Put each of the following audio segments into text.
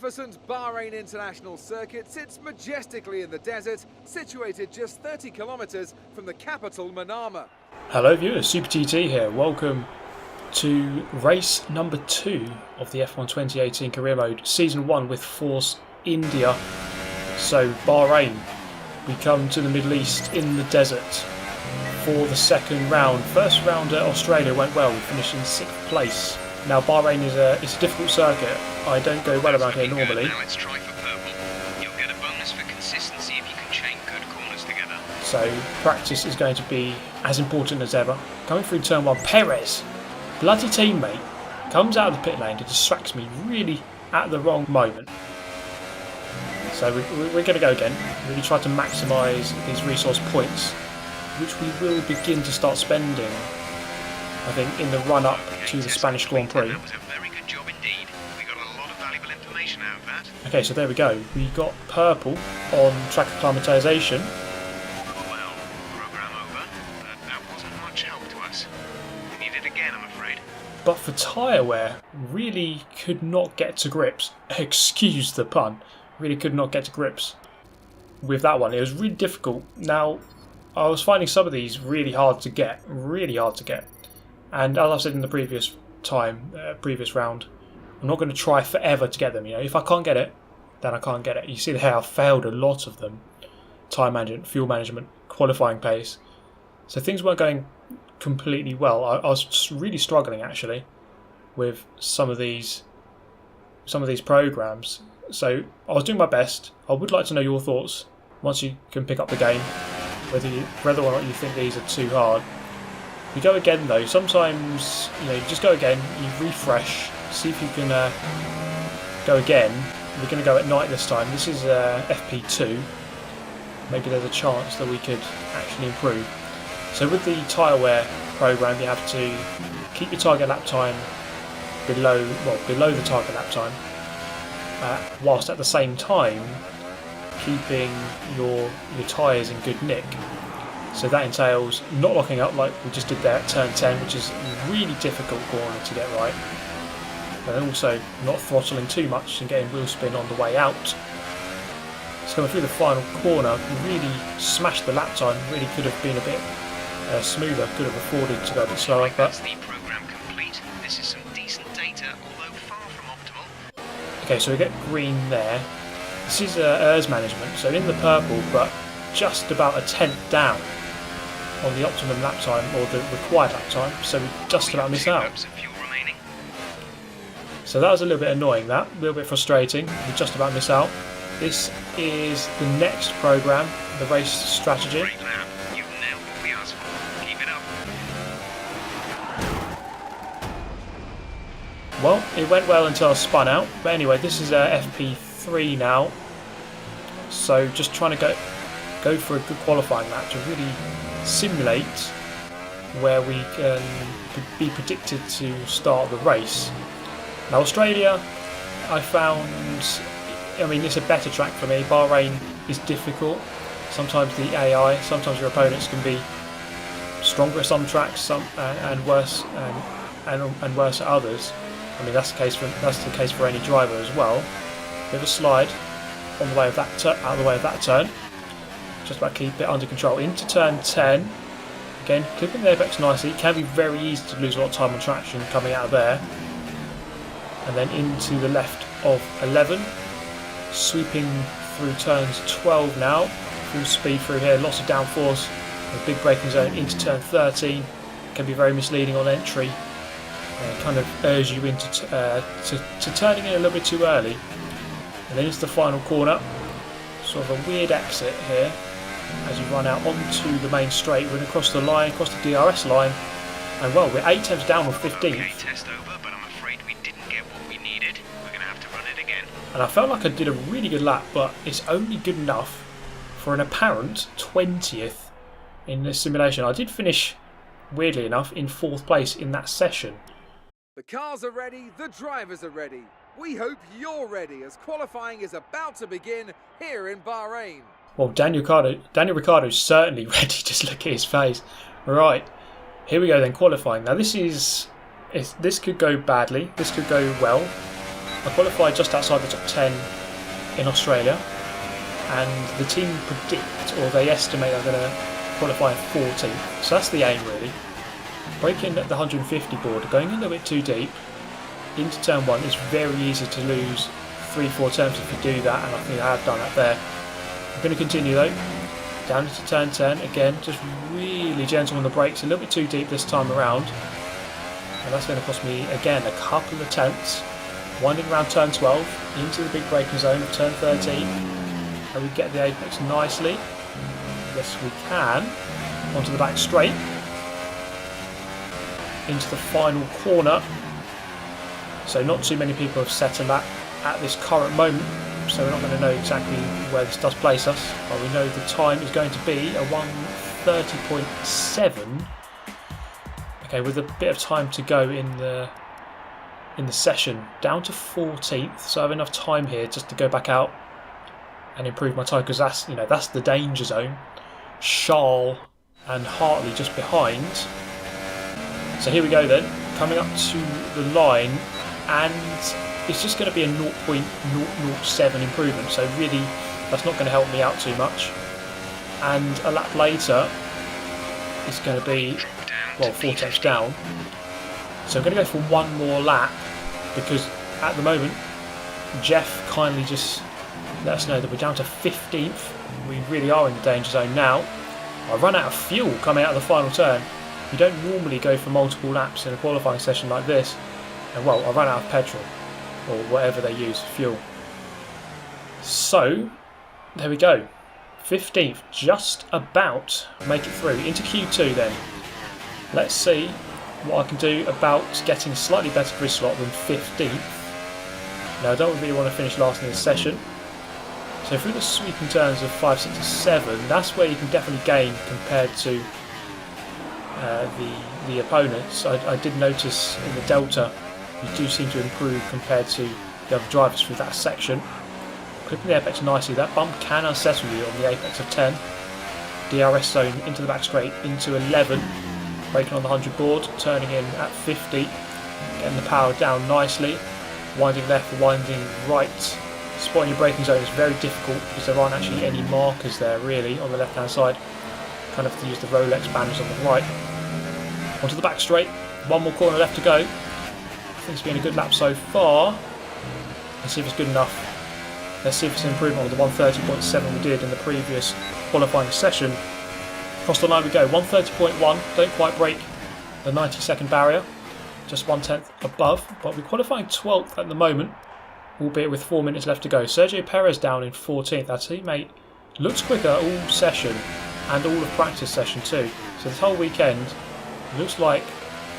magnificent Bahrain International Circuit sits majestically in the desert, situated just 30 kilometers from the capital Manama. Hello viewers, Super GT here. Welcome to race number 2 of the F1 2018 Career Mode Season 1 with Force India. So Bahrain, we come to the Middle East in the desert for the second round. First round at Australia went well, we finished in 6th place. Now Bahrain is a difficult circuit. I don't go well around here normally. Now let's try for purple. You'll get a bonus for consistency if you can chain good corners together. So practice is going to be as important as ever. Coming through turn 1, Perez, bloody teammate, comes out of the pit lane to distracts me really at the wrong moment. So we're going to go again. Really try to maximise these resource points, which we will begin to start spending, I think, in the run-up to the Spanish Grand Prix. That was a very good job indeed. We got a lot of valuable information out of that. Okay, so there we go. We got purple on track acclimatisation. Well, program over, but that wasn't much help to us. We need it again, I'm afraid. But for tyre wear, really could not get to grips. Excuse the pun. Really could not get to grips with that one. It was really difficult. Now, I was finding some of these really hard to get. And as I said in the previous round, I'm not going to try forever to get them. You know, if I can't get it, then I can't get it. You see how I failed a lot of them. Time management, fuel management, qualifying pace. So things weren't going completely well. I was really struggling actually with some of these programs. So I was doing my best. I would like to know your thoughts once you can pick up the game, whether or not you think these are too hard. We go again though. Sometimes, you know, you just go again, you refresh, see if you can go again. We're going to go at night this time. This is FP2. Maybe there's a chance that we could actually improve. So with the tyre wear program, you have to keep your target lap time below the target lap time, whilst at the same time keeping your tyres in good nick. So that entails not locking up like we just did there at turn 10, which is a really difficult corner to get right. But then also not throttling too much and getting wheel spin on the way out. So coming through the final corner, we really smashed the lap time. Really could have been a bit smoother, could have afforded to go a bit slower. That's the program complete. This is some decent data, although far from optimal. Okay, so we get green there. This is ERS management, so in the purple, but just about a tenth down on the optimum lap time, or the required lap time, so we just about missed out. So that was a little bit annoying, a little bit frustrating. We just about missed out. This is the next program, the race strategy. Great lap. You've nailed what we asked for. Keep it up. Well, it went well until I spun out, but anyway, this is FP3 now. So just trying to go for a good qualifying lap to really simulate where we can be predicted to start the race. Now Australia, I found, it's a better track for me. Bahrain is difficult. Sometimes the AI, sometimes your opponents can be stronger at some tracks, and worse and worse at others. That's the case for any driver as well. Bit of a slide on the way of that out of the way of that turn. Just about keep it under control. Into turn 10. Again, clipping the apex nicely. It can be very easy to lose a lot of time on traction coming out of there. And then into the left of 11. Sweeping through turns 12 now. Full speed through here. Lots of downforce. A big braking zone into turn 13. Can be very misleading on entry. Kind of urge you into to turning in a little bit too early. And then into the final corner. Sort of a weird exit here as you run out onto the main straight. We're across the line, across the DRS line, and well, we're 8 tenths down on 15th. Okay, test over, but I'm afraid we didn't get what we needed. We're going to have to run it again. And I felt like I did a really good lap, but it's only good enough for an apparent 20th in this simulation. I did finish, weirdly enough, in 4th place in that session. The cars are ready, the drivers are ready. We hope you're ready as qualifying is about to begin here in Bahrain. Well, Daniel Ricciardo's certainly ready. Just look at his face. Right, here we go then, qualifying. Now this could go badly, this could go well. I qualified just outside the top 10 in Australia, and the team predict, or they estimate, I'm going to qualify 14th. So that's the aim really. Braking at the 150 board, going a little bit too deep into turn 1. It's very easy to lose 3-4 turns if you do that, and I think I have done that there. I'm going to continue though, down into turn 10, again just really gentle on the brakes, a little bit too deep this time around, and that's going to cost me again a couple of tenths. Winding around turn 12 into the big braking zone of turn 13, and we get the apex nicely. Yes we can. Onto the back straight, into the final corner. So not too many people have set a lap at this current moment, so we're not going to know exactly where this does place us, but we know the time is going to be a 1:30.7. Okay, with a bit of time to go in the session, down to 14th, so I have enough time here just to go back out and improve my time, because that's, you know, that's the danger zone. Charles and Hartley just behind. So here we go then, coming up to the line, and it's just going to be a 0.007 improvement, so really that's not going to help me out too much. And a lap later it's going to be, well, 4 tenths down. So I'm going to go for one more lap, because at the moment Jeff kindly just let us know that we're down to 15th. We really are in the danger zone now. I run out of fuel coming out of the final turn. You don't normally go for multiple laps in a qualifying session like this. And well, I ran out of petrol, or whatever they use for fuel. So there we go, 15th, just about make it through into Q2 then. Let's see what I can do about getting a slightly better grid slot than 15th. Now I don't really want to finish last in this session, so through the sweeping turns of 5, 6 and 7, that's where you can definitely gain compared to the opponents. I did notice in the Delta you do seem to improve compared to the other drivers through that section. Clipping the apex nicely, that bump can unsettle you on the apex of 10. DRS zone into the back straight, into 11. Braking on the 100 board, turning in at 50. Getting the power down nicely. Winding left, winding right. Spotting your braking zone is very difficult because there aren't actually any markers there really on the left hand side. Kind of have to use the Rolex banners on the right. Onto the back straight, one more corner left to go. I think it's been a good lap so far. Let's see if it's good enough. Let's see if it's an improvement on the 1:30.7 we did in the previous qualifying session. Across the line we go, 1:30.1, don't quite break the 90-second barrier, just 1/10 above, but we're qualifying 12th at the moment, albeit with 4 minutes left to go. Sergio Perez down in 14th, our teammate looks quicker all session and all of practice session too. So this whole weekend it looks like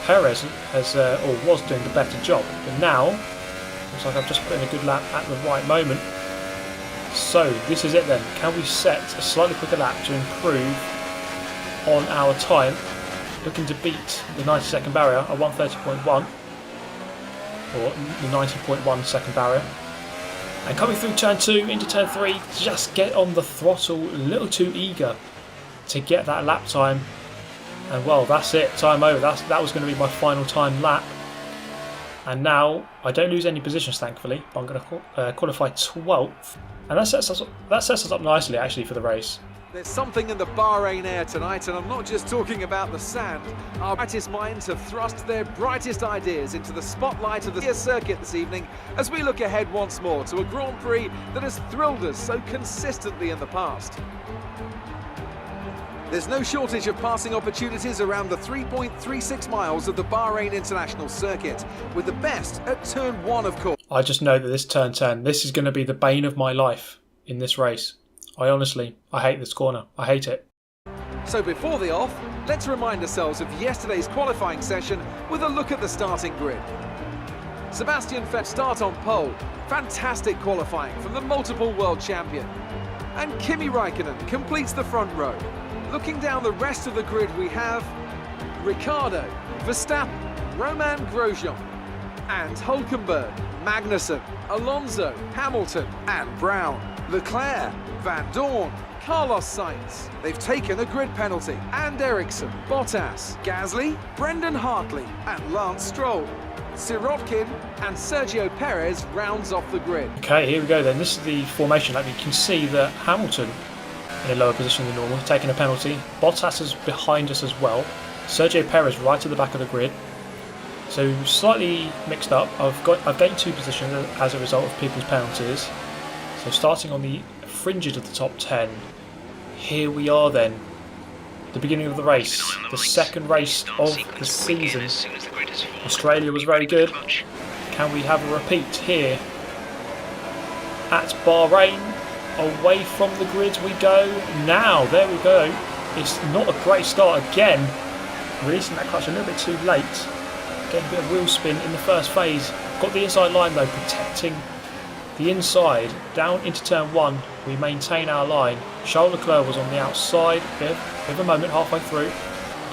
Perez has or was doing the better job, but now looks like I've just put in a good lap at the right moment. So this is it then. Can we set a slightly quicker lap to improve on our time, looking to beat the 90-second barrier at 1:30.1, or the 90.1 second barrier, and coming through turn 2 into turn 3, just get on the throttle, a little too eager to get that lap time, and well, that's it, time over. That was going to be my final time lap, and now I don't lose any positions thankfully, but I'm going to qualify 12th, and that sets us up nicely actually for the race. There's something in the Bahrain air tonight, and I'm not just talking about the sand. Our brightest minds have thrust their brightest ideas into the spotlight of the circuit this evening as we look ahead once more to a Grand Prix that has thrilled us so consistently in the past. There's no shortage of passing opportunities around the 3.36 miles of the Bahrain International Circuit, with the best at turn 1 of course. I just know that this turn 10, this is going to be the bane of my life in this race. I hate this corner. I hate it. So before the off, let's remind ourselves of yesterday's qualifying session with a look at the starting grid. Sebastian Vettel start on pole. Fantastic qualifying from the multiple world champion. And Kimi Räikkönen completes the front row. Looking down the rest of the grid, we have Ricciardo, Verstappen, Romain Grosjean, and Hülkenberg, Magnussen, Alonso, Hamilton, and Brown. Leclerc, Van Dorn, Carlos Sainz. They've taken a grid penalty. And Ericsson, Bottas, Gasly, Brendan Hartley, and Lance Stroll. Sirotkin and Sergio Perez rounds off the grid. Okay, here we go then. This is the formation. Like, you can see that Hamilton in a lower position than normal, taking a penalty. Bottas is behind us as well. Sergio Perez right at the back of the grid. So slightly mixed up. I've gained 2 positions as a result of people's penalties. So starting on the fringes of the top 10. Here we are then. The beginning of the race. The second race of the season. Australia was very good. Can we have a repeat here at Bahrain? Away from the grid we go. Now, there we go. It's not a great start again. Releasing that clutch a little bit too late. Getting a bit of wheel spin in the first phase. Got the inside line though, protecting the inside. Down into turn 1, we maintain our line. Charles Leclerc was on the outside. Bit of a moment halfway through.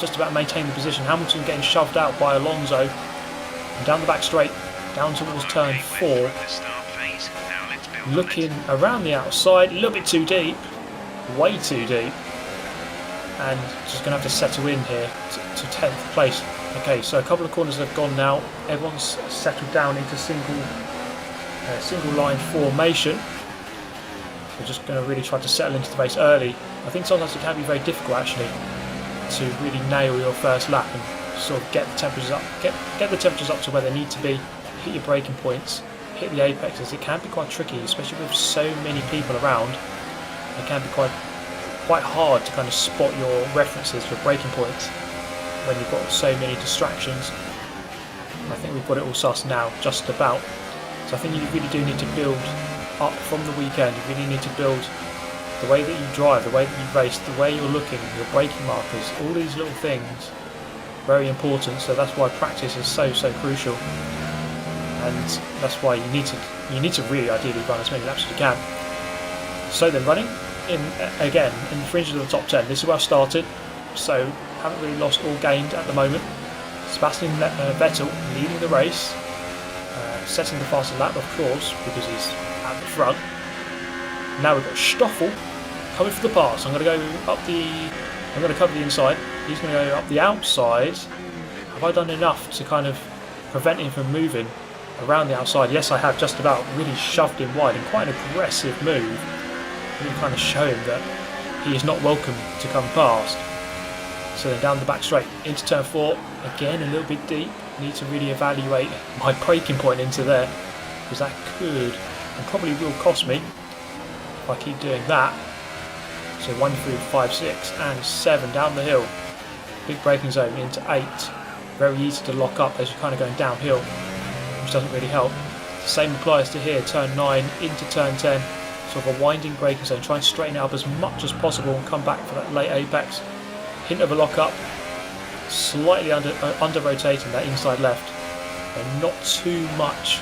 Just about maintaining the position. Hamilton getting shoved out by Alonso. And down the back straight, down towards turn 4. Looking around the outside, a little bit too deep. Way too deep. And just going to have to settle in here to 10th place. Okay, so a couple of corners have gone now. Everyone's settled down into single line formation. We're just going to really try to settle into the race early. I think sometimes it can be very difficult actually to really nail your first lap and sort of get the temperatures up, get the temperatures up to where they need to be, hit your braking points, hit the apexes. It can be quite tricky, especially with so many people around. It can be quite hard to kind of spot your references for braking points when you've got so many distractions. I think we've got it all sussed now, just about. So I think you really do need to build up from the weekend. You really need to build the way that you drive, the way that you race, the way you're looking, your braking markers, all these little things, very important. So that's why practice is so crucial, and that's why you need to really ideally run as many laps as you can. So then running in again in the fringes of the top 10. This is where I started, so haven't really lost or gained at the moment. Sebastian Vettel leading the race, setting the fastest lap, of course, because he's at the front. Now we've got Stoffel coming for the pass. I'm going to cover the inside. He's going to go up the outside. Have I done enough to kind of prevent him from moving around the outside? Yes, I have, just about. Really shoved him wide in quite an aggressive move. Really kind of show him that he is not welcome to come past. So then down the back straight into turn 4. Again, a little bit deep. Need to really evaluate my braking point into there, because that could and probably will cost me if I keep doing that. So 1 through 5, 6 and 7 down the hill. Big braking zone into 8. Very easy to lock up as you're kind of going downhill, which doesn't really help. The same applies to here, turn 9 into turn 10. Sort of a winding braking zone. Try and straighten it up as much as possible and come back for that late apex. Hint of a lock up. Slightly under rotating that inside left, and not too much,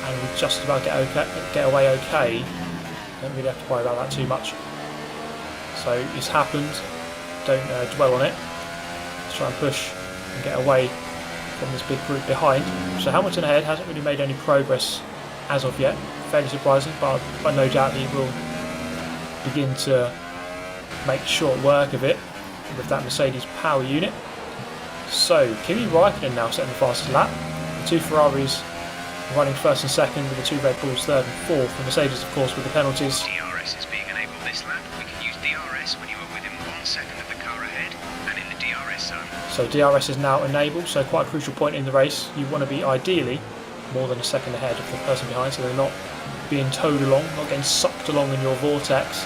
and we just about get away okay. Don't really have to worry about that too much. So it's happened. Don't dwell on it. Let's try and push and get away from this big group behind. So Hamilton ahead hasn't really made any progress as of yet. Fairly surprising, but no doubt he will begin to make short work of it with that Mercedes power unit. So Kimi Raikkonen now setting the fastest lap. The 2 Ferraris running first and second, with the 2 Red Bulls third and fourth. The Mercedes, of course, with the penalties. DRS is being enabled this lap. We can use DRS when you are within 1 second of the car ahead and in the DRS zone. So DRS is now enabled, so quite a crucial point in the race. You want to be ideally more than a second ahead of the person behind, so they're not being towed along, not getting sucked along in your vortex.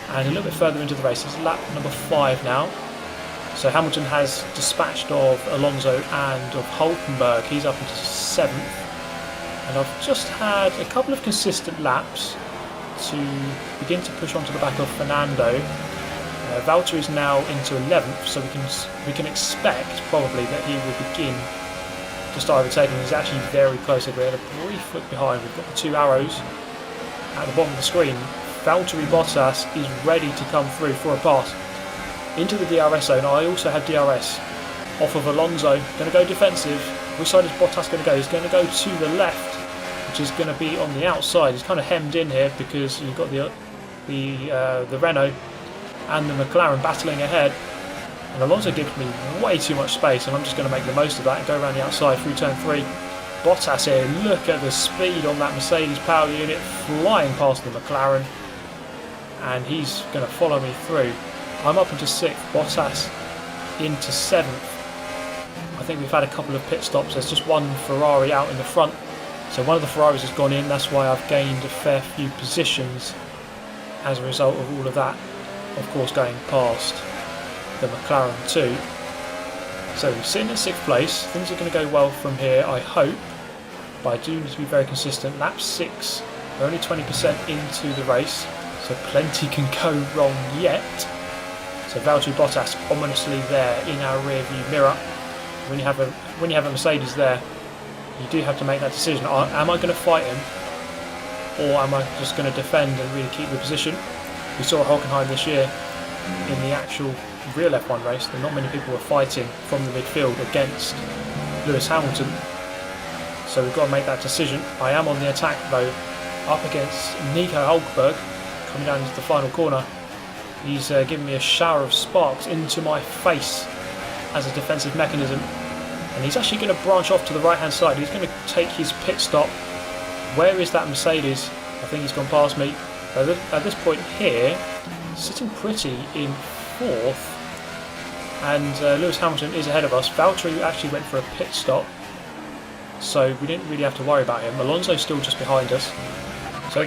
And a little bit further into the race, it's lap number 5 now. So Hamilton has dispatched of Alonso and of Hulkenberg. He's up into 7th. And I've just had a couple of consistent laps to begin to push onto the back of Fernando. Valtteri's now into 11th, so we can expect probably that he will begin to start overtaking. He's actually very close. We had a brief look behind. We've got the 2 arrows at the bottom of the screen. Valtteri Bottas is ready to come through for a pass into the DRS zone. I also have DRS off of Alonso. Going to go defensive. Which side is Bottas going to go? He's going to go to the left, which is going to be on the outside. He's kind of hemmed in here because you've got the Renault and the McLaren battling ahead. And Alonso gives me way too much space, and I'm just going to make the most of that and go around the outside through turn 3. Bottas here, look at the speed on that Mercedes power unit, flying past the McLaren, and he's going to follow me through. I'm up into 6th, Bottas into 7th. I think we've had a couple of pit stops. There's just one Ferrari out in the front, so one of the Ferraris has gone in. That's why I've gained a fair few positions as a result of all of that, of course going past the McLaren too. So sitting in 6th place, things are going to go well from here, I hope, but I do need to be very consistent. Lap 6, we're only 20% into the race, so plenty can go wrong yet. So Valtteri Bottas ominously there in our rear view mirror. When you have a Mercedes there, you do have to make that decision. Am I going to fight him, or am I just going to defend and really keep the position? We saw at Hockenheim this year in the actual real F1 race that not many people were fighting from the midfield against Lewis Hamilton. So we've got to make that decision. I am on the attack though, up against Nico Hulkenberg, coming down into the final corner. He's giving me a shower of sparks into my face as a defensive mechanism, and he's actually going to branch off to the right hand side. He's going to take his pit stop. Where is that Mercedes? I think he's gone past me. At this point here, sitting pretty in 4th, and Lewis Hamilton is ahead of us. Valtteri actually went for a pit stop, so we didn't really have to worry about him. Alonso's still just behind us. So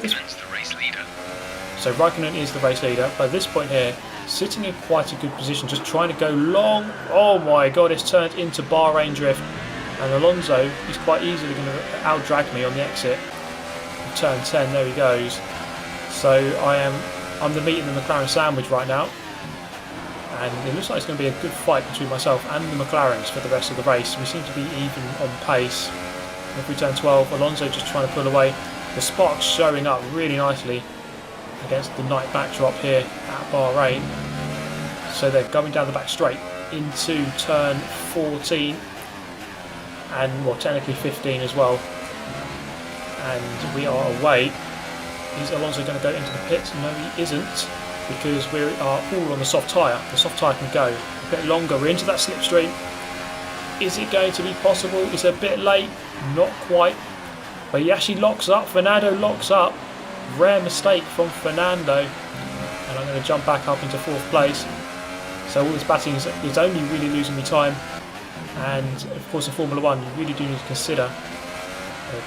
Raikkonen is the race leader. By this point here, sitting in quite a good position, just trying to go long. Oh my god, it's turned into Bahrain drift, and Alonso is quite easily going to out-drag me on the exit of turn 10. There he goes. So I'm the meat in the McLaren sandwich right now, and it looks like it's going to be a good fight between myself and the McLarens for the rest of the race. We seem to be even on pace. If we turn 12, Alonso just trying to pull away. The sparks showing up really nicely against the night backdrop here at Bahrain. So they're going down the back straight into turn 14, and well, technically 15 as well. And we are away. Is Alonso going to go into the pits? No, he isn't, because we are all on the soft tyre. The soft tyre can go a bit longer. We're into that slipstream. Is it going to be possible? It's a bit late. Not quite. But he actually locks up. Fernando locks up. Rare mistake from Fernando. And I'm going to jump back up into 4th place. So all this batting is only really losing me time. And of course in Formula 1 you really do need to consider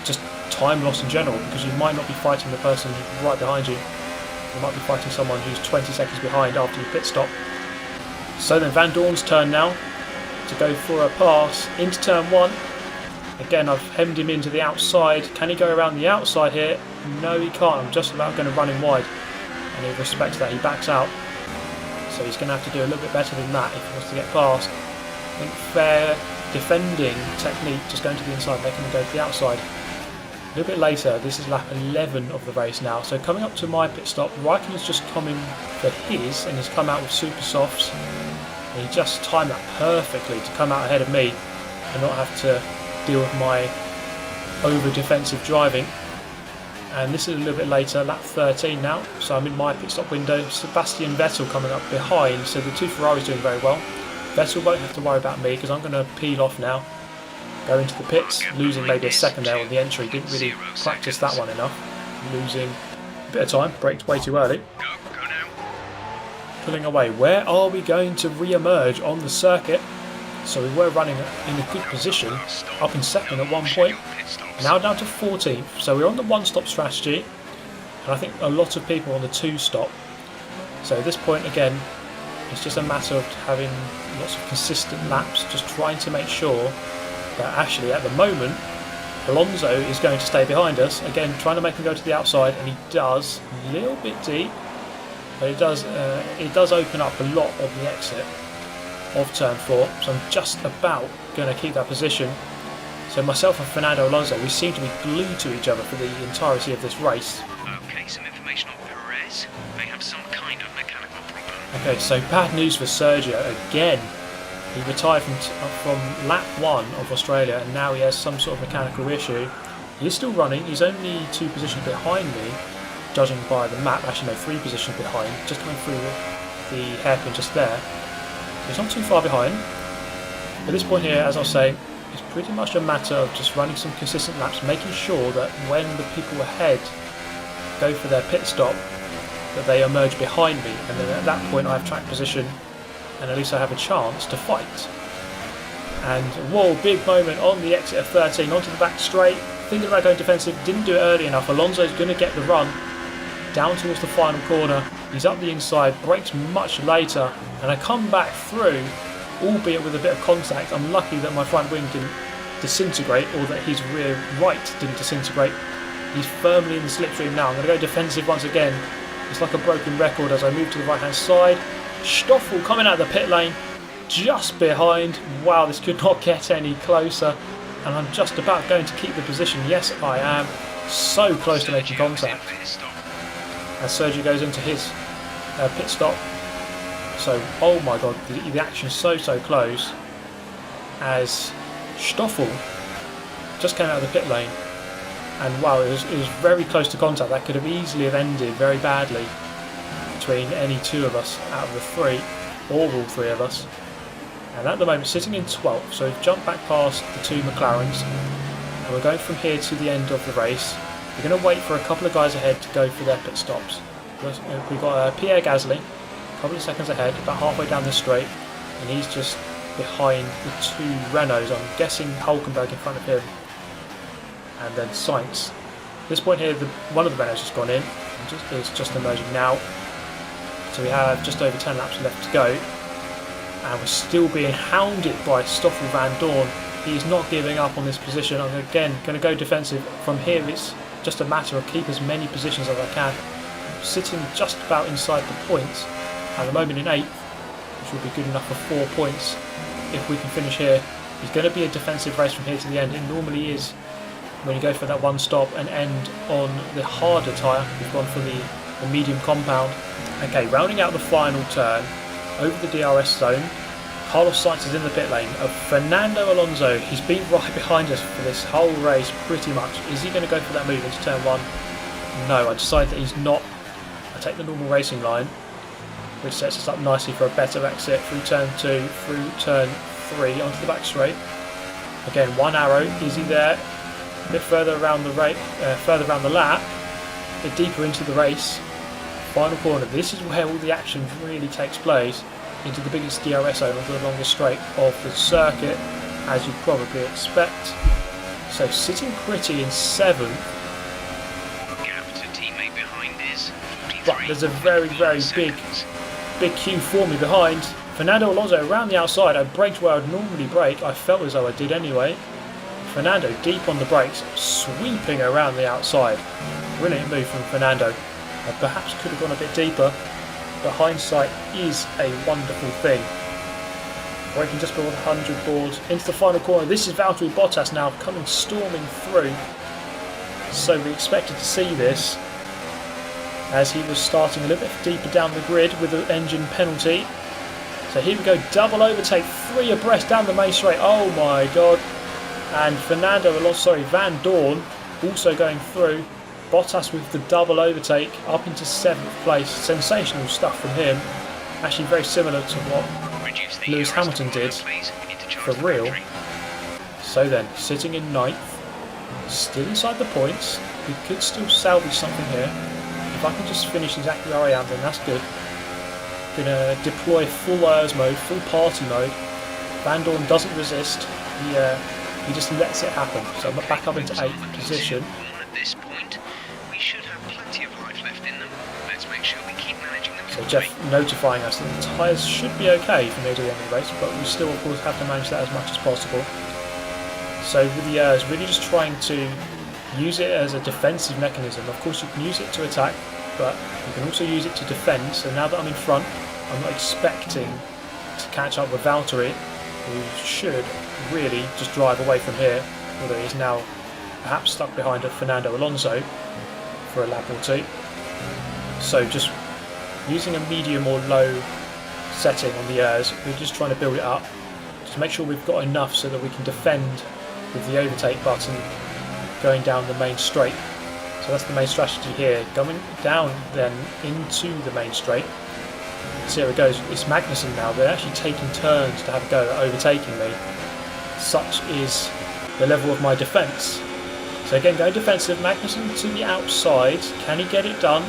just time loss in general, because you might not be fighting the person who's right behind you. You might be fighting someone who's 20 seconds behind after your pit stop. So then Van Dorn's turn now to go for a pass into turn 1. Again, I've hemmed him into the outside. Can he go around the outside here? No, he can't. I'm just about going to run him wide, and he respects that. He backs out. So he's going to have to do a little bit better than that if he wants to get past. I think fair defending technique, just going to the inside, making him go to the outside. A little bit later, this is lap 11 of the race now. So coming up to my pit stop, Raikkonen's just coming for his, and he's come out with super softs. And he just timed that perfectly to come out ahead of me and not have to deal with my over-defensive driving. And this is a little bit later, lap 13 now, so I'm in my pit stop window. Sebastian Vettel coming up behind, so the two Ferraris doing very well. Vettel won't have to worry about me because I'm going to peel off now, go into the pits, losing maybe a second there on the entry. Didn't really practice that one enough, losing a bit of time, braked way too early. Pulling away. Where are we going to re-emerge on the circuit? So we were running in a good position, up in 2nd at one point, now down to 14th. So we're on the 1-stop strategy, and I think a lot of people on the 2-stop. So at this point again, it's just a matter of having lots of consistent laps, just trying to make sure that actually at the moment Alonso is going to stay behind us. Again, trying to make him go to the outside, and he does, a little bit deep, but it does open up a lot of the exit of turn 4, so I'm just about going to keep that position. So myself and Fernando Alonso, we seem to be glued to each other for the entirety of this race. Okay, some information on Perez. May have some kind of mechanical problem. Okay, so bad news for Sergio again. He retired from lap 1 of Australia, and now he has some sort of mechanical issue. He is still running. He's only 2 positions behind me, judging by the map. Actually, no, 3 positions behind, just coming through the hairpin just there. He's not too far behind. At this point here, as I was saying, it's pretty much a matter of just running some consistent laps, making sure that when the people ahead go for their pit stop, that they emerge behind me, and then at that point I have track position, and at least I have a chance to fight. And whoa, big moment on the exit of 13, onto the back straight, thinking about going defensive, didn't do it early enough. Alonso's going to get the run down towards the final corner. He's up the inside, brakes much later, and I come back through, albeit with a bit of contact. I'm lucky that my front wing didn't disintegrate, or that his rear right didn't disintegrate. He's firmly in the slipstream now. I'm going to go defensive once again. It's like a broken record as I move to the right hand side. Stoffel coming out of the pit lane, just behind. Wow, this could not get any closer, and I'm just about going to keep the position. Yes, I am. So close to making contact. As Sergio goes into his pit stop. So, oh my god, the action's so close. As Stoffel just came out of the pit lane, and wow, it was very close to contact. That could have easily have ended very badly between any two of us out of the three, or all three of us. And at the moment, sitting in 12th, so we've jumped back past the two McLarens, and we're going from here to the end of the race. We're going to wait for a couple of guys ahead to go for their pit stops. We've got Pierre Gasly, a couple of seconds ahead, about halfway down the straight, and he's just behind the two Renaults. I'm guessing Hulkenberg in front of him, and then Sainz. At this point here, one of the Renaults has gone in, and is just emerging now. So we have just over 10 laps left to go, and we're still being hounded by Stoffel Van Dorn. He's not giving up on this position. I'm again going to go defensive. From here, it's just a matter of keep as many positions as I can. I'm sitting just about inside the points at the moment in 8th, which will be good enough for 4 points if we can finish here. It's going to be a defensive race from here to the end. It normally is when you go for that one stop and end on the harder tyre. We've gone for the medium compound. Okay, rounding out the final turn over the DRS zone. Carlos Sainz is in the pit lane of Fernando Alonso. He's been right behind us for this whole race pretty much. Is he going to go for that move into turn 1? No, I decide that he's not. I take the normal racing line, which sets us up nicely for a better exit through turn 2, through turn 3 onto the back straight. Again, one arrow. Is he there? A bit further around the lap, a bit deeper into the race. Final corner. This is where all the action really takes place, into the biggest DRS zone onto the longest straight of the circuit, as you'd probably expect. So sitting pretty in 7th. Gap to teammate behind is 43. But there's a very big queue for me behind. Fernando Alonso around the outside. I braked where I'd normally brake. I felt as though I did anyway. Fernando deep on the brakes, sweeping around the outside. Brilliant move from Fernando. I perhaps could have gone a bit deeper, but hindsight is a wonderful thing. Braking just below 100 boards into the final corner. This is Valtteri Bottas now coming storming through. So we expected to see this, as he was starting a little bit deeper down the grid with the engine penalty. So here we go, double overtake, 3 abreast down the main straight. Oh my god. And Van Dorn also going through. Bottas with the double overtake up into 7th place. Sensational stuff from him. Actually very similar to what Lewis Hamilton did for real. So then, sitting in 9th, still inside the points. We could still salvage something here. If I can just finish exactly where I am, then that's good. Gonna deploy full IRS mode, full party mode. Van Dorn doesn't resist. He just lets it happen. So I'm back up into 8th position. At this point, we should have plenty of life left in them. Let's make sure we keep managing them. So Jeff notifying us that the tyres should be okay from here to the end of the race, but we still of course have to manage that as much as possible. So with the IRS, really just trying to use it as a defensive mechanism. Of course you can use it to attack, but you can also use it to defend. So now that I'm in front, I'm not expecting to catch up with Valtteri, who should really just drive away from here, although he's now perhaps stuck behind a Fernando Alonso for a lap or two. So just using a medium or low setting on the airs, we're just trying to build it up, just make sure we've got enough so that we can defend with the overtake button going down the main straight. So that's the main strategy here, going down then into the main straight. So here it goes. It's Magnussen now. They're actually taking turns to have a go at overtaking me. Such is the level of my defence. So again, going defensive. Magnussen to the outside. Can he get it done?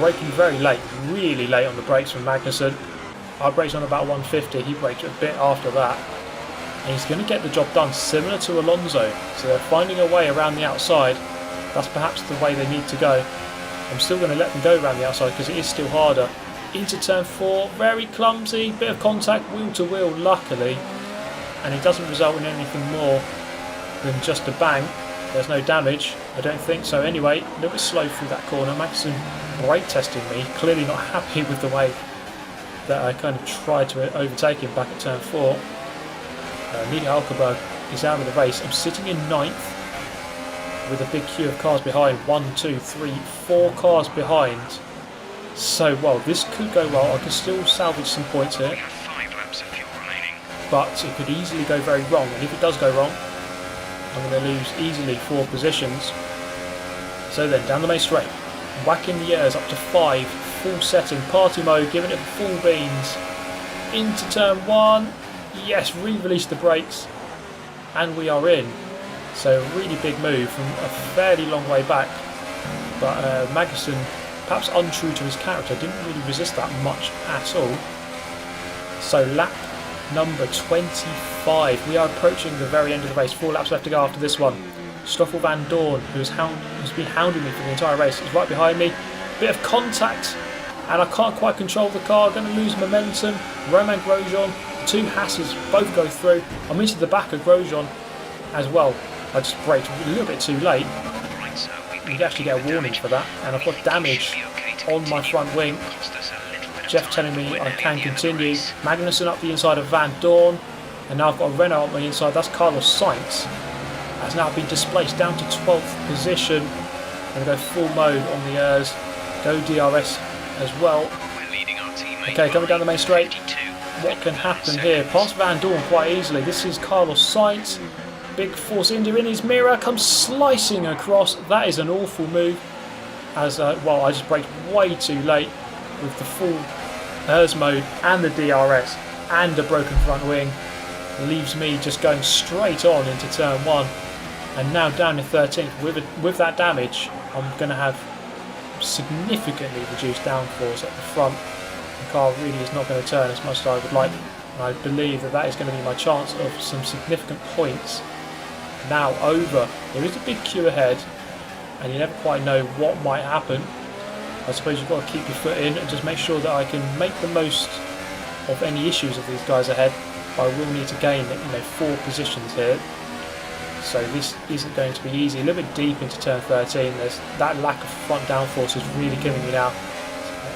Braking very late, really late on the brakes from Magnussen. I braked on about 150. He braked a bit after that. And he's going to get the job done, similar to Alonso. So they're finding a way around the outside. That's perhaps the way they need to go. I'm still going to let them go around the outside because it is still harder. Into turn 4, very clumsy, bit of contact, wheel to wheel, luckily. And it doesn't result in anything more than just a bang. There's no damage, I don't think. So anyway, a little bit slow through that corner. Magnussen brake testing me, clearly not happy with the way that I kind of tried to overtake him back at turn 4. Nico Hülkenberg is out of the race. I'm sitting in 9th with a big queue of cars behind. 1, 2, 3, 4 cars behind. So, well, this could go well. I could still salvage some points here. We have 5 laps of fuel remaining. But it could easily go very wrong. And if it does go wrong, I'm going to lose easily 4 positions. So then, down the main straight. Whacking the airs up to 5. Full setting. Party mode. Giving it full beans. Into turn 1. Yes, re-release the brakes. And we are in. So, a really big move from a fairly long way back. But Magnussen, perhaps untrue to his character, didn't really resist that much at all. So lap number 25. We are approaching the very end of the race. 4 laps left to go after this one. Stoffel Van Dorn, who's been hounding me for the entire race, is right behind me. Bit of contact, and I can't quite control the car. Going to lose momentum. Romain Grosjean, 2 Hasses both go through. I'm into the back of Grosjean as well. I just braked a little bit too late. You'd actually get a warning for that, and I've got damage on my front wing. Jeff telling me I can continue. Magnussen up the inside of Van Dorn, and now I've got a Renault on my inside. That's Carlos Sainz. Has now been displaced down to 12th position. I'm going to go full mode on the airs. Go DRS as well. Okay, coming down the main straight. What can happen here? Past Van Dorn quite easily. This is Carlos Sainz. Big Force India in his mirror, comes slicing across. That is an awful move. As well, I just braked way too late with the full ERS mode and the DRS and a broken front wing. Leaves me just going straight on into turn 1. And now down to 13th. With that damage, I'm going to have significantly reduced downforce at the front. The car really is not going to turn as much as I would like. And I believe that is going to be my chance of some significant points. Now over. There is a big queue ahead, and you never quite know what might happen. I suppose you've got to keep your foot in and just make sure that I can make the most of any issues of these guys ahead. But I will need to gain 4 positions here. So this isn't going to be easy. A little bit deep into turn 13. There's that lack of front downforce is really killing me now.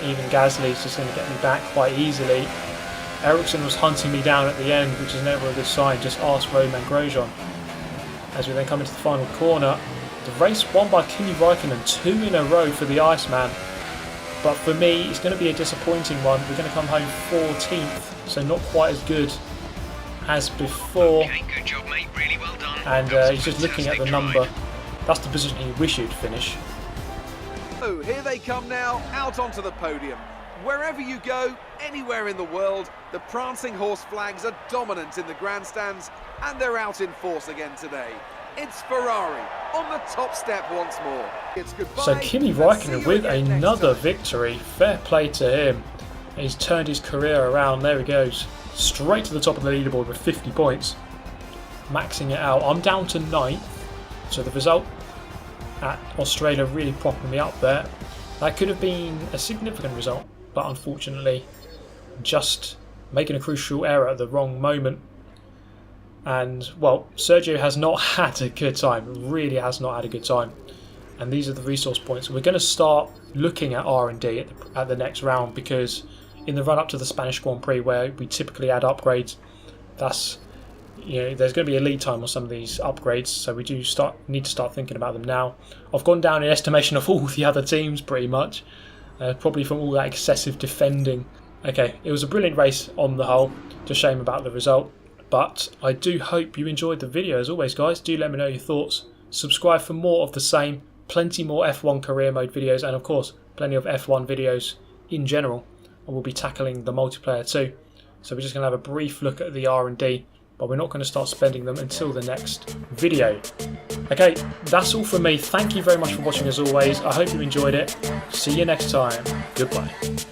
Even Gasly is just going to get me back quite easily. Ericsson was hunting me down at the end, which is never a good sign. Just ask Romain Grosjean. As we then come into the final corner, the race won by Kimi Räikkönen, 2 in a row for the Iceman. But for me, it's going to be a disappointing one. We're going to come home 14th, so not quite as good as before. Okay, good job, mate. Really well done. And he's just looking at the number. That's the position he wished he'd finish. Oh, here they come now, out onto the podium. Wherever you go, anywhere in the world, the prancing horse flags are dominant in the grandstands, and they're out in force again today. It's Ferrari on the top step once more. It's goodbye. So Kimi Räikkönen with another victory. Fair play to him. He's turned his career around. There he goes. Straight to the top of the leaderboard with 50 points. Maxing it out. I'm down to 9th. So the result at Australia really propping me up there. That could have been a significant result, but unfortunately just making a crucial error at the wrong moment. And well, Sergio has not had a good time, really has not had a good time. And these are the resource points. We're going to start looking at R&D at the next round, because in the run up to the Spanish Grand Prix, where we typically add upgrades, that's, there's going to be a lead time on some of these upgrades, so we do need to start thinking about them now. I've gone down in estimation of all the other teams pretty much, probably from all that excessive defending. Okay, it was a brilliant race on the whole, just shame about the result. But I do hope you enjoyed the video. As always, guys, do let me know your thoughts. Subscribe for more of the same. Plenty more F1 career mode videos, and of course, plenty of F1 videos in general. and we'll be tackling the multiplayer too. So we're just going to have a brief look at the R&D, but we're not going to start spending them until the next video. Okay, that's all from me. Thank you very much for watching as always. I hope you enjoyed it. See you next time. Goodbye.